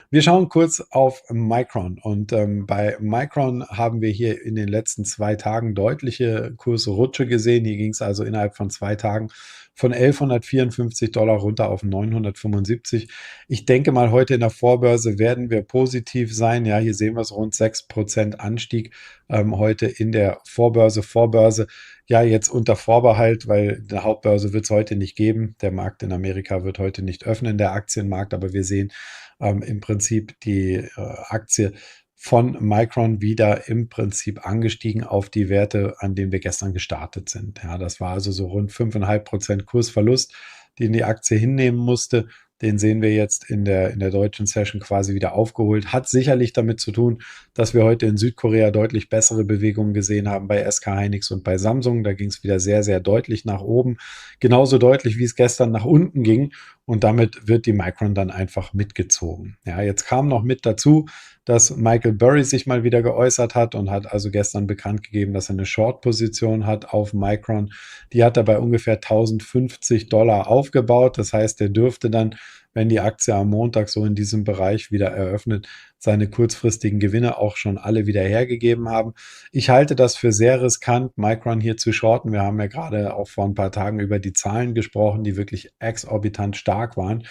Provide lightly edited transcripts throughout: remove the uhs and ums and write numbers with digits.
Wir schauen kurz auf Micron und bei Micron haben wir hier in den letzten 2 Tagen deutliche Kursrutsche gesehen. Hier ging es also innerhalb von 2 Tagen von 1154 $ runter auf 975. Ich denke mal, heute in der Vorbörse werden wir positiv sein. Ja, hier sehen wir es, rund 6% Anstieg heute in der Vorbörse. Vorbörse, ja, jetzt unter Vorbehalt, weil eine Hauptbörse wird es heute nicht geben. Der Markt in Amerika wird heute nicht öffnen, der Aktienmarkt, aber wir sehen im Prinzip die Aktie von Micron wieder im Prinzip angestiegen auf die Werte, an denen wir gestern gestartet sind. Ja, das war also so rund 5,5% Kursverlust, den die Aktie hinnehmen musste. Den sehen wir jetzt in der deutschen Session quasi wieder aufgeholt. Hat sicherlich damit zu tun, dass wir heute in Südkorea deutlich bessere Bewegungen gesehen haben bei SK Hynix und bei Samsung. Da ging es wieder sehr, sehr deutlich nach oben. Genauso deutlich, wie es gestern nach unten ging. Und damit wird die Micron dann einfach mitgezogen. Ja, jetzt kam noch mit dazu, dass Michael Burry sich mal wieder geäußert hat und hat also gestern bekannt gegeben, dass er eine Short-Position hat auf Micron. Die hat er bei ungefähr 1050 $ aufgebaut. Das heißt, er dürfte dann, wenn die Aktie am Montag so in diesem Bereich wieder eröffnet, seine kurzfristigen Gewinne auch schon alle wieder hergegeben haben. Ich halte das für sehr riskant, Micron hier zu shorten. Wir haben ja gerade auch vor ein paar Tagen über die Zahlen gesprochen, die wirklich exorbitant stark waren.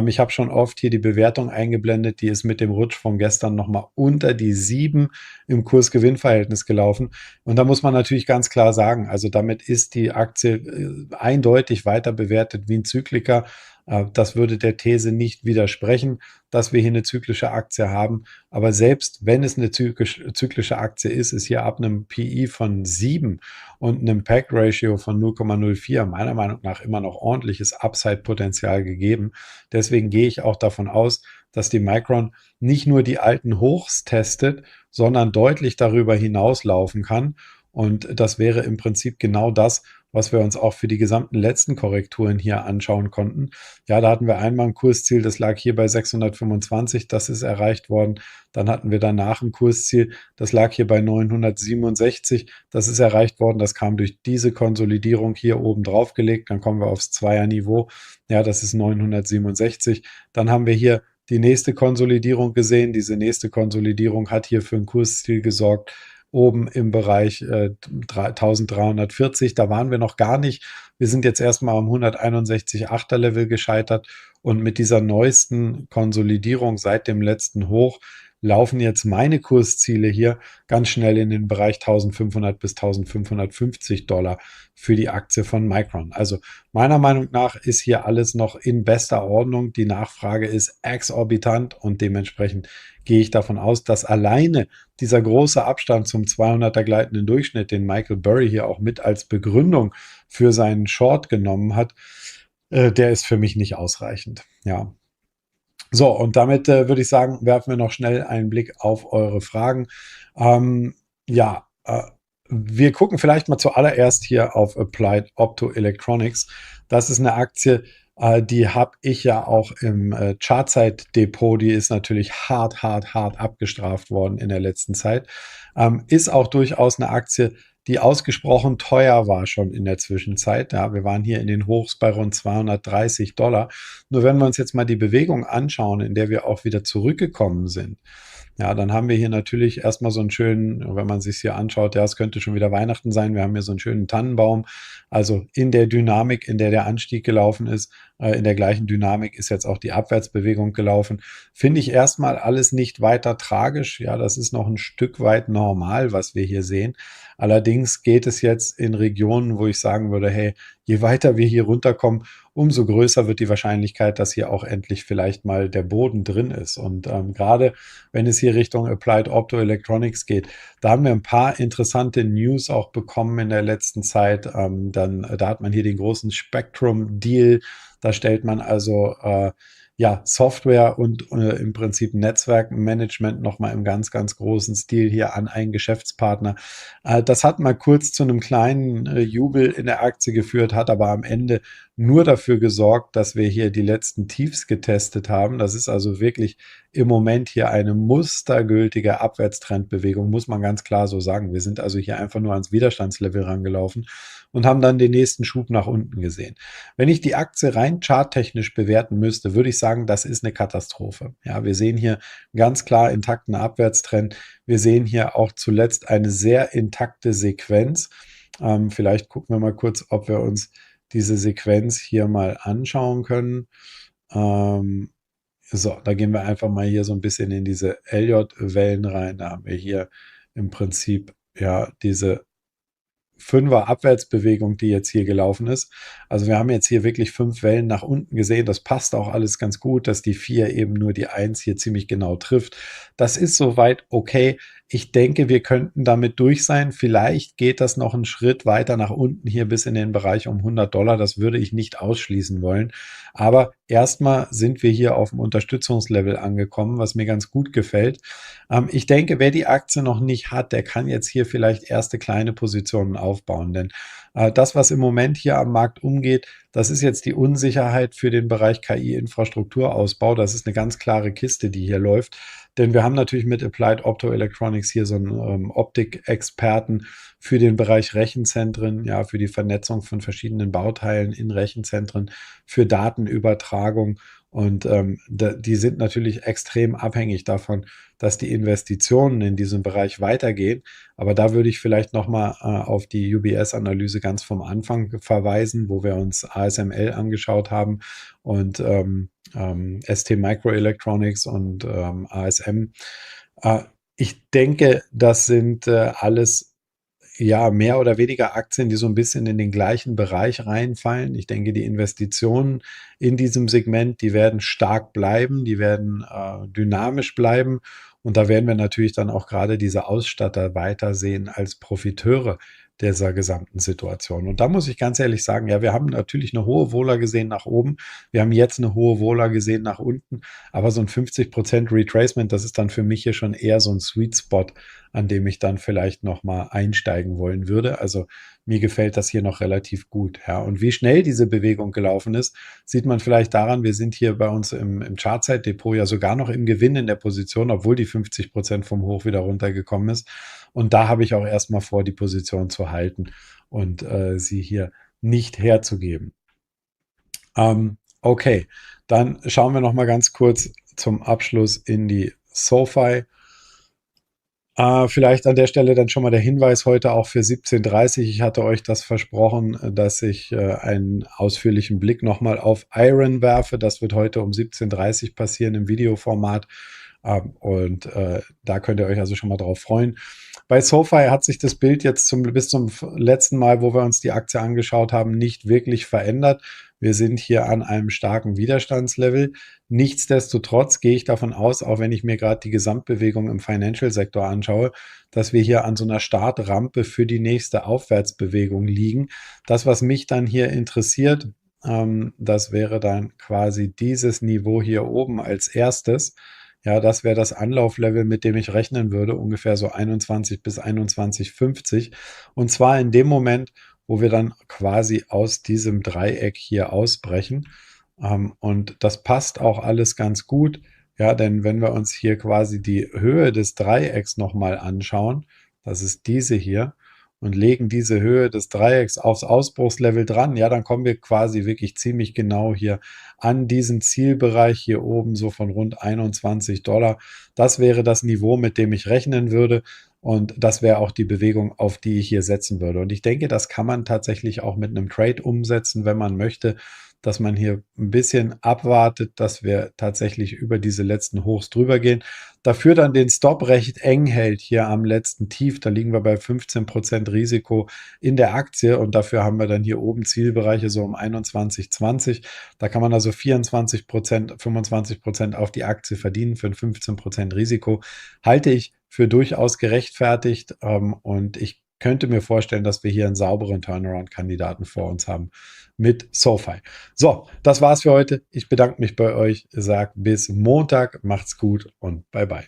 Ich habe schon oft hier die Bewertung eingeblendet, die ist mit dem Rutsch von gestern nochmal unter die 7 im Kurs-Gewinn-Verhältnis gelaufen. Und da muss man natürlich ganz klar sagen, also damit ist die Aktie eindeutig weiter bewertet wie ein Zykliker. Das würde der These nicht widersprechen, dass wir hier eine zyklische Aktie haben. Aber selbst wenn es eine zyklische Aktie ist, ist hier ab einem PI von 7 und einem PAC-Ratio von 0,04 meiner Meinung nach immer noch ordentliches Upside-Potenzial gegeben. Deswegen gehe ich auch davon aus, dass die Micron nicht nur die alten Hochs testet, sondern deutlich darüber hinauslaufen kann. Und das wäre im Prinzip genau das, was wir uns auch für die gesamten letzten Korrekturen hier anschauen konnten. Ja, da hatten wir einmal ein Kursziel, das lag hier bei 625, das ist erreicht worden. Dann hatten wir danach ein Kursziel, das lag hier bei 967, das ist erreicht worden. Das kam durch diese Konsolidierung hier oben drauf gelegt. Dann kommen wir aufs Zweierniveau. Ja, das ist 967. Dann haben wir hier die nächste Konsolidierung gesehen. Diese nächste Konsolidierung hat hier für ein Kursziel gesorgt, oben im Bereich 1340. Da waren wir noch gar nicht. Wir sind jetzt erstmal am 161,8er Level gescheitert und mit dieser neuesten Konsolidierung seit dem letzten Hoch laufen jetzt meine Kursziele hier ganz schnell in den Bereich 1500 bis 1550 $ für die Aktie von Micron. Also meiner Meinung nach ist hier alles noch in bester Ordnung. Die Nachfrage ist exorbitant und dementsprechend gehe ich davon aus, dass alleine dieser große Abstand zum 200er gleitenden Durchschnitt, den Michael Burry hier auch mit als Begründung für seinen Short genommen hat, der ist für mich nicht ausreichend. Ja. So, und damit würde ich sagen, werfen wir noch schnell einen Blick auf eure Fragen. Ja, wir gucken vielleicht mal zuallererst hier auf Applied Optoelectronics. Das ist eine Aktie, die habe ich ja auch im Chartzeit-Depot. Die ist natürlich hart abgestraft worden in der letzten Zeit. Ist auch durchaus eine Aktie, die ausgesprochen teuer war schon in der Zwischenzeit. Ja, wir waren hier in den Hochs bei rund 230 $. Nur wenn wir uns jetzt mal die Bewegung anschauen, in der wir auch wieder zurückgekommen sind, ja, dann haben wir hier natürlich erstmal so einen schönen, wenn man sich hier anschaut, ja, es könnte schon wieder Weihnachten sein. Wir haben hier so einen schönen Tannenbaum. Also in der Dynamik, in der der Anstieg gelaufen ist, in der gleichen Dynamik ist jetzt auch die Abwärtsbewegung gelaufen. Finde ich erstmal alles nicht weiter tragisch. Ja, das ist noch ein Stück weit normal, was wir hier sehen. Allerdings geht es jetzt in Regionen, wo ich sagen würde, hey, je weiter wir hier runterkommen, umso größer wird die Wahrscheinlichkeit, dass hier auch endlich vielleicht mal der Boden drin ist. Und gerade wenn es hier Richtung Applied Optoelectronics geht, da haben wir ein paar interessante News auch bekommen in der letzten Zeit. Da hat man hier den großen Spectrum-Deal. Da stellt man also ja, Software und im Prinzip Netzwerkmanagement nochmal im ganz großen Stil hier an einen Geschäftspartner. Das hat mal kurz zu einem kleinen Jubel in der Aktie geführt, hat aber am Ende nur dafür gesorgt, dass wir hier die letzten Tiefs getestet haben. Das ist also wirklich im Moment hier eine mustergültige Abwärtstrendbewegung, muss man ganz klar so sagen. Wir sind also hier einfach nur ans Widerstandslevel rangelaufen und haben dann den nächsten Schub nach unten gesehen. Wenn ich die Aktie rein charttechnisch bewerten müsste, würde ich sagen, das ist eine Katastrophe. Ja, wir sehen hier ganz klar intakten Abwärtstrend. Wir sehen hier auch zuletzt eine sehr intakte Sequenz. Vielleicht gucken wir mal kurz, ob wir uns diese Sequenz hier mal anschauen können. Ähm, so, da gehen wir einfach mal hier so ein bisschen in diese Elliott-Wellen rein. Da haben wir hier im Prinzip ja diese Fünfer Abwärtsbewegung, die jetzt hier gelaufen ist. Also wir haben jetzt hier wirklich 5 Wellen nach unten gesehen. Das passt auch alles ganz gut, dass die 4 eben nur die 1 hier ziemlich genau trifft. Das ist soweit okay. Ich denke, wir könnten damit durch sein. Vielleicht geht das noch einen Schritt weiter nach unten hier bis in den Bereich um $100. Das würde ich nicht ausschließen wollen. Aber erstmal sind wir hier auf dem Unterstützungslevel angekommen, was mir ganz gut gefällt. Ich denke, wer die Aktie noch nicht hat, der kann jetzt hier vielleicht erste kleine Positionen aufbauen. Denn das, was im Moment hier am Markt umgeht, das ist jetzt die Unsicherheit für den Bereich KI-Infrastrukturausbau. Das ist eine ganz klare Kiste, die hier läuft. Denn wir haben natürlich mit Applied Optoelectronics hier so einen Optikexperten für den Bereich Rechenzentren, ja, für die Vernetzung von verschiedenen Bauteilen in Rechenzentren, für Datenübertragung. Und die sind natürlich extrem abhängig davon, dass die Investitionen in diesem Bereich weitergehen. Aber da würde ich vielleicht nochmal auf die UBS-Analyse ganz vom Anfang verweisen, wo wir uns ASML angeschaut haben und ST Microelectronics und ASM. Äh, Ich denke, das sind alles ja, mehr oder weniger Aktien, die so ein bisschen in den gleichen Bereich reinfallen. Ich denke, die Investitionen in diesem Segment, die werden stark bleiben, die werden dynamisch bleiben. Und da werden wir natürlich dann auch gerade diese Ausstatter weitersehen als Profiteure dieser gesamten Situation. Und da muss ich ganz ehrlich sagen, ja, wir haben natürlich eine hohe Vola gesehen nach oben. Wir haben jetzt eine hohe Vola gesehen nach unten. Aber so ein 50% Retracement, das ist dann für mich hier schon eher so ein Sweet Spot, an dem ich dann vielleicht noch mal einsteigen wollen würde. Also mir gefällt das hier noch relativ gut. Ja. Und wie schnell diese Bewegung gelaufen ist, sieht man vielleicht daran, wir sind hier bei uns im Chartzeitdepot ja sogar noch im Gewinn in der Position, obwohl die 50% vom Hoch wieder runtergekommen ist. Und da habe ich auch erstmal vor, die Position zu halten und sie hier nicht herzugeben. Okay, dann schauen wir noch mal ganz kurz zum Abschluss in die SoFi. Vielleicht an der Stelle dann schon mal der Hinweis heute auch für 17:30. Ich hatte euch das versprochen, dass ich einen ausführlichen Blick nochmal auf Iron werfe. Das wird heute um 17:30 passieren im Videoformat. Und da könnt ihr euch also schon mal drauf freuen. Bei SoFi hat sich das Bild jetzt bis zum letzten Mal, wo wir uns die Aktie angeschaut haben, nicht wirklich verändert. Wir sind hier an einem starken Widerstandslevel. Nichtsdestotrotz gehe ich davon aus, auch wenn ich mir gerade die Gesamtbewegung im Financial-Sektor anschaue, dass wir hier an so einer Startrampe für die nächste Aufwärtsbewegung liegen. Das, was mich dann hier interessiert, das wäre dann quasi dieses Niveau hier oben als erstes. Ja, das wäre das Anlauflevel, mit dem ich rechnen würde, ungefähr so 21 bis 21,50. Und zwar in dem Moment, wo wir dann quasi aus diesem Dreieck hier ausbrechen. Und das passt auch alles ganz gut. Ja, denn wenn wir uns hier quasi die Höhe des Dreiecks nochmal anschauen, das ist diese hier, und legen diese Höhe des Dreiecks aufs Ausbruchslevel dran, ja, dann kommen wir quasi wirklich ziemlich genau hier an diesen Zielbereich hier oben, so von rund 21 Dollar. Das wäre das Niveau, mit dem ich rechnen würde. Und das wäre auch die Bewegung, auf die ich hier setzen würde. Und ich denke, das kann man tatsächlich auch mit einem Trade umsetzen, wenn man möchte, dass man hier ein bisschen abwartet, dass wir tatsächlich über diese letzten Hochs drüber gehen. Dafür dann den Stop recht eng hält hier am letzten Tief. Da liegen wir bei 15% Risiko in der Aktie und dafür haben wir dann hier oben Zielbereiche so um 21,20. Da kann man also 24%, 25% auf die Aktie verdienen für ein 15% Risiko. Halte ich für durchaus gerechtfertigt und ich könnte mir vorstellen, dass wir hier einen sauberen Turnaround-Kandidaten vor uns haben mit SoFi. So, das war's für heute. Ich bedanke mich bei euch, sage bis Montag, macht's gut und bye bye.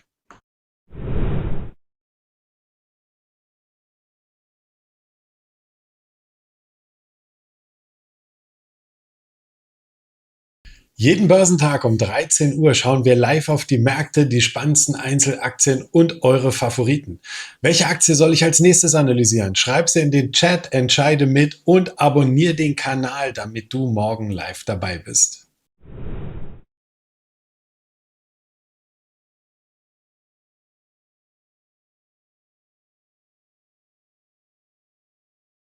Jeden Börsentag um 13 Uhr schauen wir live auf die Märkte, die spannendsten Einzelaktien und eure Favoriten. Welche Aktie soll ich als nächstes analysieren? Schreib sie in den Chat, entscheide mit und abonniere den Kanal, damit du morgen live dabei bist.